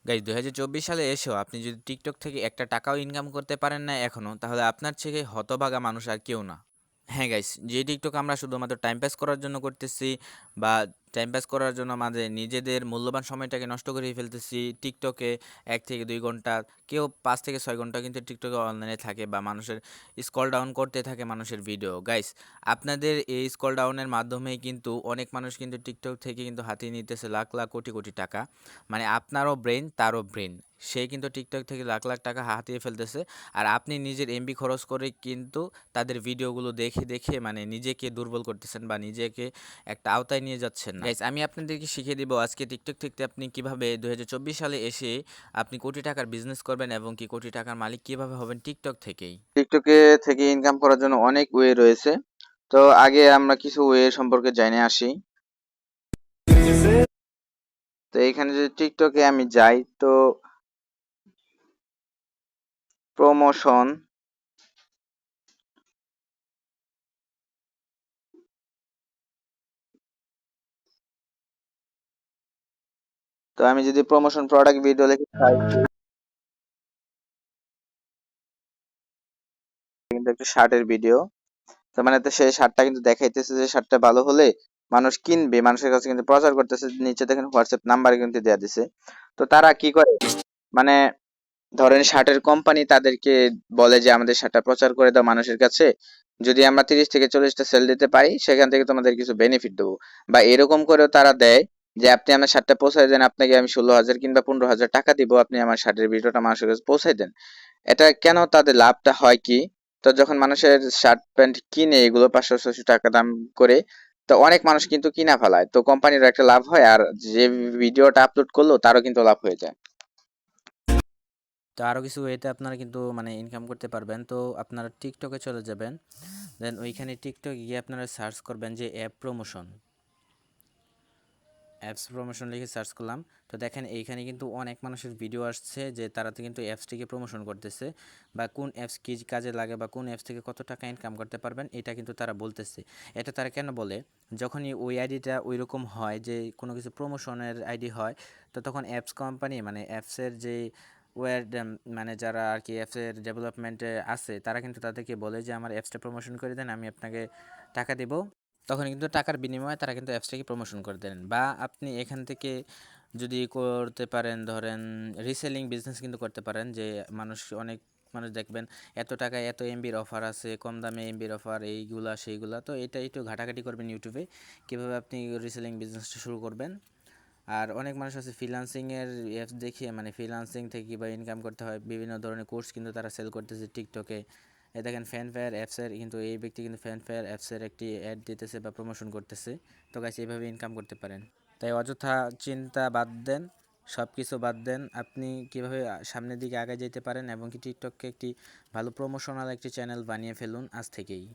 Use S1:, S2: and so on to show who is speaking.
S1: Guys ২০২৪ সালে এসেও আপনি যদি টিকটক থেকে একটা টাকাও ইনকাম করতে পারেন না এখনো, তাহলে আপনার থেকে হতভাগা মানুষ আর কেউ না। হ্যাঁ গাইস, যে টিকটক আমরা শুধুমাত্র টাইম পাস করার জন্য করতেছি, বা টাইম পাস করার জন্য আমাদের নিজেদের মূল্যবান সময়টাকে নষ্ট করে ফেলতেছি টিকটকে ১ থেকে ২ ঘন্টা, কেউ ৫ থেকে ৬ ঘন্টা কিন্তু টিকটকে অনলাইনে থাকে, বা মানুষের স্ক্রল ডাউন করতে থাকে মানুষের ভিডিও। গাইস, আপনাদের এই স্ক্রল ডাউনের মাধ্যমেই কিন্তু অনেক মানুষ কিন্তু টিকটক থেকে কিন্তু হাতিয়ে নিতেছে লাখ লাখ কোটি কোটি টাকা। মানে আপনারও ব্রেন তারও ব্রেন, সে কিন্তু টিকটক থেকে লাখ লাখ টাকা হাতিয়ে ফেলতেছে। আর আপনি নিজের এমবি খরচ করে কিন্তু তাদের ভিডিওগুলো দেখে দেখে মানে নিজেকে দুর্বল করতেছেন, বা নিজেকে একটা আওতায় নিয়ে যাচ্ছেন না। গাইস, আমি আপনাদেরকে শিখিয়ে দিব আজকে টিকটক থেকে আপনি কিভাবে ২০২৪ সালে এসে আপনি কোটি টাকার বিজনেস করবেন, এবং কি কোটি টাকার মালিক কিভাবে হবেন টিকটক থেকেই।
S2: টিকটকে থেকে ইনকাম করার জন্য অনেক ওয়ে রয়েছে। তো আগে আমরা কিছু ওয়ে সম্পর্কে জেনে আসি। তো এখানে যদি টিকটকে আমি যাই, তো প্রমোশন, তো আমি যদি প্রমোশন প্রোডাক্ট ভিডিও লিখে খাই, কিন্তু একটা শার্টের ভিডিও, তো মানে তো সেই শার্টটা কিন্তু দেখাইতেছে যে শার্টটা ভালো হলে মানুষ কিনবে, মানুষের কাছে কিন্তু প্রচার করতেছে। নিচে দেখেন হোয়াটসঅ্যাপ নাম্বার কিন্তু দেয়া দিছে। তো তারা কি করে, মানে ধরেন শার্টের কোম্পানি তাদেরকে বলে যে আমাদের শার্টটা প্রচার করে দাও মানুষের কাছে, যদি আমরা 30 থেকে 40টা সেল দিতে পারি সেখান থেকে তোমাদের কিছু বেনিফিট দেবো। বা এরকম করেও তারা দেয় যে আপনি আমার শার্টটা পৌঁছায় দেন, আপনাকে আমি 16,000 কিংবা 15,000 টাকা দিব, আপনি আমার শার্টের ভিডিওটা মানুষের কাছে পৌঁছায় দেন। এটা কেন তাদের লাভটা হয় কি, তো যখন মানুষের শার্ট প্যান্ট কিনে এগুলো 500-600 টাকা দাম করে, তো অনেক মানুষ কিন্তু কিনা ফেলায়, তো কোম্পানির একটা লাভ হয়, আর যে ভিডিওটা আপলোড করলো তারও কিন্তু লাভ হয়ে যায়।
S1: তো আরও কিছু ওয়েতে আপনারা কিন্তু মানে ইনকাম করতে পারবেন। তো আপনারা টিকটকে চলে যাবেন, দেন ওইখানে টিকটকে গিয়ে আপনারা সার্চ করবেন যে অ্যাপ প্রমোশন। অ্যাপস প্রমোশন লিখে সার্চ করলাম, তো দেখেন এইখানে কিন্তু অনেক মানুষের ভিডিও আসছে যে তারা তো কিন্তু অ্যাপসটিকে প্রমোশন করতেছে, বা কোন অ্যাপস কী কাজে লাগে, বা কোন অ্যাপস থেকে কত টাকা ইনকাম করতে পারবেন এটা কিন্তু তারা বলতেছে। এটা তারা কেন বলে, যখনই ওই আইডিটা ওই রকম হয় যে কোনো কিছু প্রমোশনের আইডি হয়, তো তখন অ্যাপস কোম্পানি মানে অ্যাপসের যে ওয়ার মানে যারা আর কি অ্যাপসের ডেভেলপমেন্টে আছে, তারা কিন্তু তাদেরকে বলে যে আমার অ্যাপসটা প্রমোশন করে দেন, আমি আপনাকে টাকা দেবো। তখন কিন্তু টাকার বিনিময়ে তারা কিন্তু অ্যাপসটাকে প্রমোশন করে দেন। বা আপনি এখান থেকে যদি করতে পারেন, ধরেন রিসেলিং বিজনেস কিন্তু করতে পারেন, যে অনেক মানুষ দেখবেন এত টাকায় এত এমবির অফার আছে, কম দামে এমবির অফার, এইগুলা সেইগুলা। তো এটা একটু ঘাটাঘাটি করবেন ইউটিউবে কীভাবে আপনি রিসেলিং বিজনেসটা শুরু করবেন। আর অনেক মানুষ আছে ফ্রিল্যান্সিংয়ের অ্যাপস দেখিয়ে মানে ফ্রিল্যান্সিং থেকে কীভাবে ইনকাম করতে হয়, বিভিন্ন ধরনের কোর্স কিন্তু তারা সেল করতেছে টিকটকে। এ দেখেন ফ্যানফেয়ার অ্যাপসের, কিন্তু এই ব্যক্তি কিন্তু ফ্যানফেয়ার অ্যাপসের একটি অ্যাড দিতেছে বা প্রমোশন করতেছে। তো গাইস, এইভাবে ইনকাম করতে পারেন। তাই অযথা চিন্তা বাদ দেন, সব কিছু বাদ দেন, আপনি কীভাবে সামনের দিকে আগে যেতে পারেন, এবং কি টিকটককে একটি ভালো প্রমোশনাল একটি চ্যানেল বানিয়ে ফেলুন আজ থেকেই।